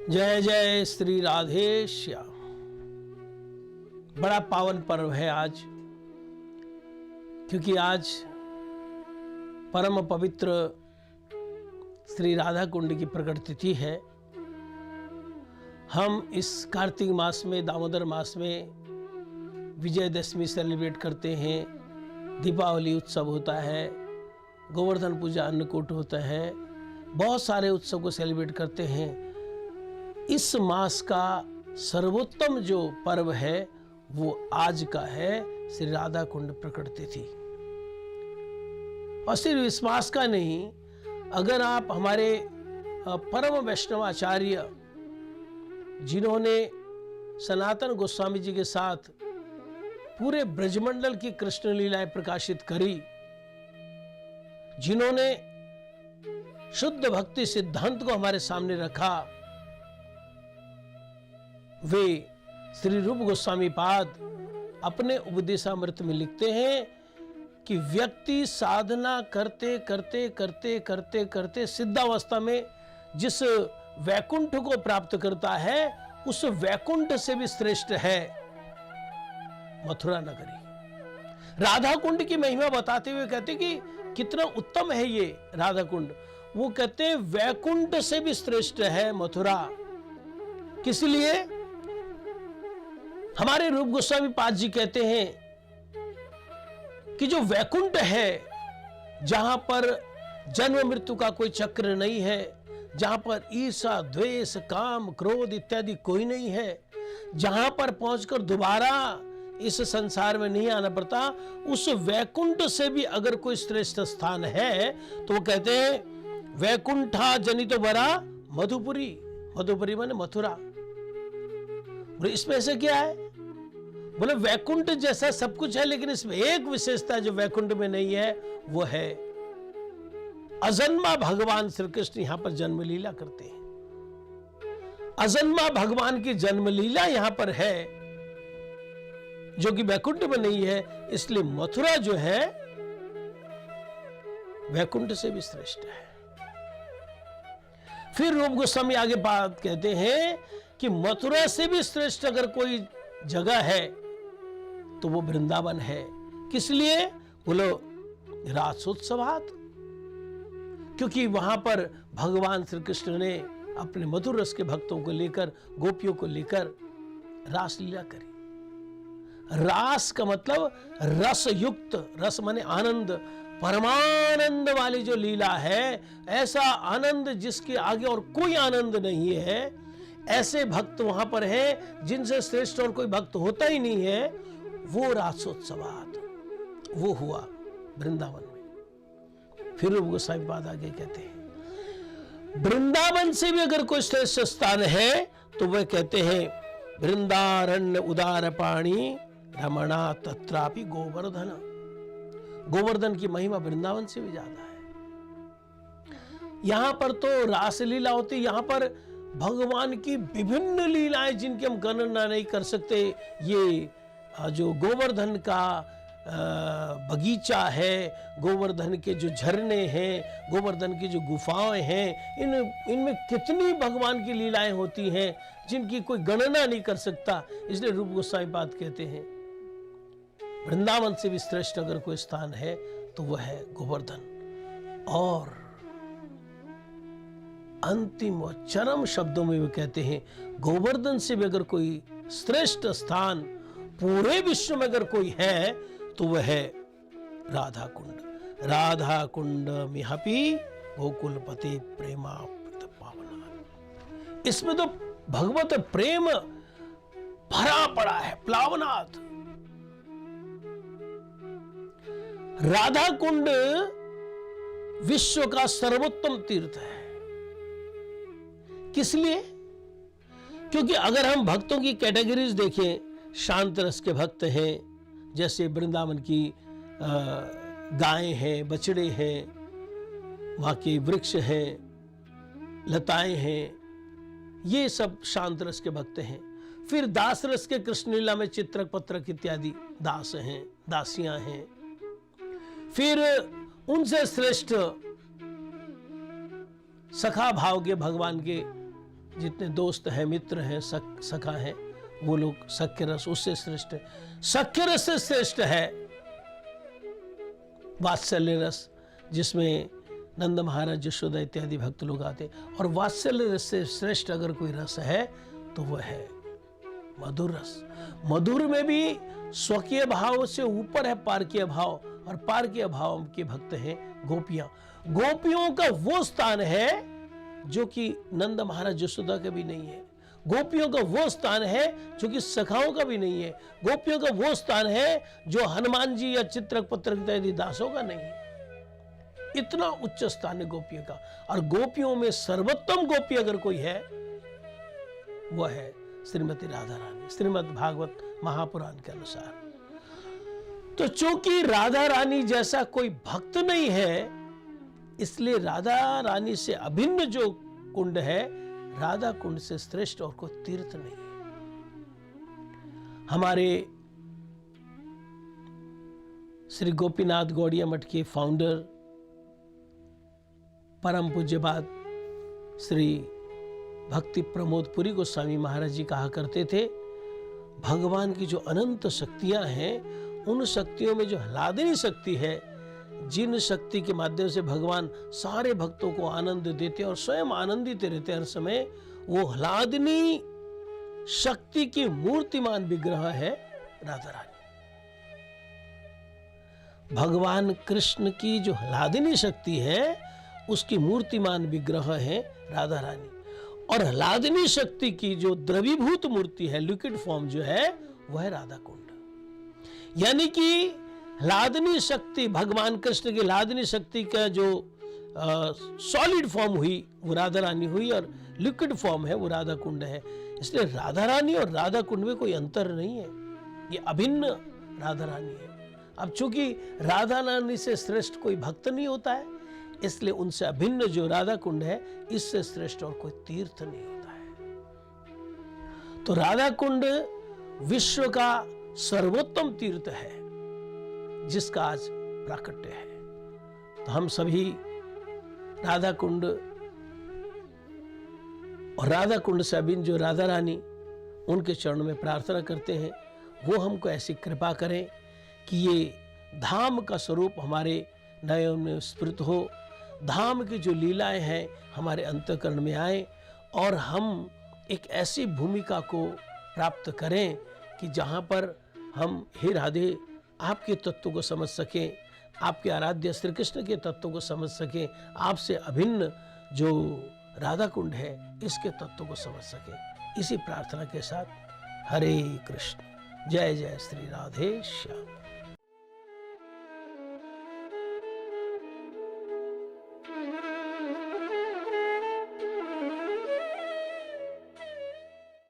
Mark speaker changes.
Speaker 1: जय जय श्री राधे श्याम। बड़ा पावन पर्व है आज, क्योंकि आज परम पवित्र श्री राधा कुंड की प्रकट तिथि है। हम इस कार्तिक मास में, दामोदर मास में विजयदशमी सेलिब्रेट करते हैं, दीपावली उत्सव होता है, गोवर्धन पूजा, अन्नकूट होता है, बहुत सारे उत्सव को सेलिब्रेट करते हैं। इस मास का सर्वोत्तम जो पर्व है वो आज का है, श्री राधा कुंड प्रकट तिथि। और सिर्फ इस मास का नहीं, अगर आप हमारे परम वैष्णवाचार्य जिन्होंने सनातन गोस्वामी जी के साथ पूरे ब्रजमंडल की कृष्ण लीलाएं प्रकाशित करी, जिन्होंने शुद्ध भक्ति सिद्धांत को हमारे सामने रखा, वे श्री रूप गोस्वामी पाद अपने उपदेशामृत में लिखते हैं कि व्यक्ति साधना करते करते करते करते करते सिद्धावस्था में जिस वैकुंठ को प्राप्त करता है, उस वैकुंठ से भी श्रेष्ठ है मथुरा नगरी। राधा कुंड की महिमा बताते हुए कहते कि कितना उत्तम है ये राधा कुंड। वो कहते हैं वैकुंठ से भी श्रेष्ठ है मथुरा। किस लिए? हमारे रूप गोस्वामी पाद जी कहते हैं कि जो वैकुंठ है, जहां पर जन्म मृत्यु का कोई चक्र नहीं है, जहां पर ईर्ष्या, द्वेष, काम, क्रोध इत्यादि कोई नहीं है, जहां पर पहुंचकर दोबारा इस संसार में नहीं आना पड़ता, उस वैकुंठ से भी अगर कोई श्रेष्ठ स्थान है तो वो कहते हैं वैकुंठा जनितो बरा मधुपुरी। मधुपुरी माने मथुरा। बोले इसमें से क्या है? बोले वैकुंठ जैसा सब कुछ है, लेकिन इसमें एक विशेषता जो वैकुंठ में नहीं है वो है अजन्मा भगवान श्री कृष्ण यहां पर जन्म लीला करते हैं। अजन्मा भगवान की जन्म लीला यहां पर है, जो कि वैकुंठ में नहीं है। इसलिए मथुरा जो है वैकुंठ से भी श्रेष्ठ है। फिर रूप गोस्वामी आगे बात कहते हैं कि मथुरा से भी श्रेष्ठ अगर कोई जगह है तो वो वृंदावन है। किस लिए? बोलो रासोत्सवात। क्योंकि वहां पर भगवान श्री कृष्ण ने अपने मधुर रस के भक्तों को लेकर, गोपियों को लेकर रास लीला करी। रास का मतलब रस युक्त, रस माने आनंद, परमानंद वाली जो लीला है, ऐसा आनंद जिसके आगे और कोई आनंद नहीं है, ऐसे भक्त वहां पर हैं जिनसे श्रेष्ठ और कोई भक्त होता ही नहीं है। वो रासोत्सवात वो हुआ वृंदावन में। फिर रूप गोस्वामी पाद आगे कहते हैं वृंदावन से भी अगर कोई श्रेष्ठ स्थान है तो वह कहते हैं वृंदारण्य उदार पाणी रमणा तत्रापि गोवर्धन। गोवर्धन की महिमा वृंदावन से भी ज्यादा है। यहां पर तो रासलीला होती, यहां पर भगवान की विभिन्न लीलाएं जिनकी हम गणना नहीं कर सकते। ये जो गोवर्धन का बगीचा है, गोवर्धन के जो झरने हैं, गोवर्धन की जो गुफाएं हैं, इनमें कितनी भगवान की लीलाएं होती हैं जिनकी कोई गणना नहीं कर सकता। इसलिए रूप गोस्वामी पाद कहते हैं वृंदावन से भी श्रेष्ठ अगर कोई स्थान है तो वह है गोवर्धन। और अंतिम और चरम शब्दों में वे कहते हैं गोवर्धन से भी अगर कोई श्रेष्ठ स्थान पूरे विश्व में अगर कोई है तो वह है राधा कुंड। राधा कुंड मिहपि गोकुलपति प्रेमा पावना। इसमें तो भगवत प्रेम भरा पड़ा है, प्लावनाथ। राधा कुंड विश्व का सर्वोत्तम तीर्थ है। किस लिए? क्योंकि अगर हम भक्तों की कैटेगरीज देखें, शांत रस के भक्त हैं, जैसे वृंदावन की गायें हैं, बछड़े हैं, वहां के वृक्ष हैं, लताएं हैं, ये सब शांत रस के भक्त हैं। फिर दास रस के कृष्ण लीला में चित्रक पत्रक इत्यादि दास हैं, दासियां हैं। फिर उनसे श्रेष्ठ सखा भाव के भगवान के जितने दोस्त हैं, मित्र हैं, सखा हैं, वो लोग सख्य रस उससे श्रेष्ठ है। सख्य रस से श्रेष्ठ है वात्सल्य रस, जिसमें नंद महाराज, यशोदा इत्यादि भक्त लोग आते। और वात्सल्य रस से श्रेष्ठ अगर कोई रस है तो वह है मधुर रस। मधुर में भी स्वकीय भाव से ऊपर है पारकीय भाव, और पारकीय भाव के भक्त हैं गोपियां। गोपियों का वो स्थान है जो कि नंद महाराज, यशोदा का भी नहीं है। गोपियों का वो स्थान है जो कि सखाओं का भी नहीं है। गोपियों का वो स्थान है जो हनुमान जी या चित्रक पत्रक इत्यादि दासों का नहीं है। इतना उच्च स्थान है गोपियों का। और गोपियों में सर्वोत्तम गोपी अगर कोई है, वह है श्रीमती राधा रानी, श्रीमद् भागवत महापुराण के अनुसार। तो चूंकि राधा रानी जैसा कोई भक्त नहीं है, इसलिए राधा रानी से अभिन्न जो कुंड है, राधा कुंड से श्रेष्ठ और कोई तीर्थ नहीं है। हमारे श्री गोपीनाथ गौड़िया मठ के फाउंडर परम पूज्यपाद श्री भक्ति प्रमोद पुरी गोस्वामी महाराज जी कहा करते थे, भगवान की जो अनंत शक्तियां हैं, उन शक्तियों में जो ह्लादिनी शक्ति है, जिन शक्ति के माध्यम से भगवान सारे भक्तों को आनंद देते और स्वयं आनंदित रहते हर समय, वो ह्लादिनी शक्ति की मूर्तिमान विग्रह है राधा रानी। भगवान कृष्ण की जो ह्लादिनी शक्ति है, उसकी मूर्तिमान विग्रह है राधा रानी। और ह्लादिनी शक्ति की जो द्रवीभूत मूर्ति है, लिक्विड फॉर्म जो है, वह है राधा कुंड। यानी कि ह्लादिनी शक्ति, भगवान कृष्ण की ह्लादिनी शक्ति का जो सॉलिड फॉर्म हुई वो राधा रानी हुई, और लिक्विड फॉर्म है वो राधा कुंड है। इसलिए राधा रानी और राधा कुंड में कोई अंतर नहीं है, ये अभिन्न राधा रानी है। अब चूंकि राधा रानी से श्रेष्ठ कोई भक्त नहीं होता है, इसलिए उनसे अभिन्न जो राधा कुंड है, इससे श्रेष्ठ और कोई तीर्थ नहीं होता है। तो राधा कुंड विश्व का सर्वोत्तम तीर्थ है, जिसका आज प्राकट्य है। तो हम सभी राधा कुंड और राधा कुंड से अभिन्न जो राधा रानी, उनके चरणों में प्रार्थना करते हैं, वो हमको ऐसी कृपा करें कि ये धाम का स्वरूप हमारे नयन में स्फुरित हो, धाम की जो लीलाएं हैं हमारे अंतःकरण में आए, और हम एक ऐसी भूमिका को प्राप्त करें कि जहाँ पर हम हे राधे आपके तत्व को समझ सकें, आपके आराध्य श्री कृष्ण के तत्व को समझ सकें, आपसे अभिन्न जो राधा कुंड है इसके तत्व को समझ सकें। इसी प्रार्थना के साथ हरे कृष्ण, जय जय श्री राधे श्याम।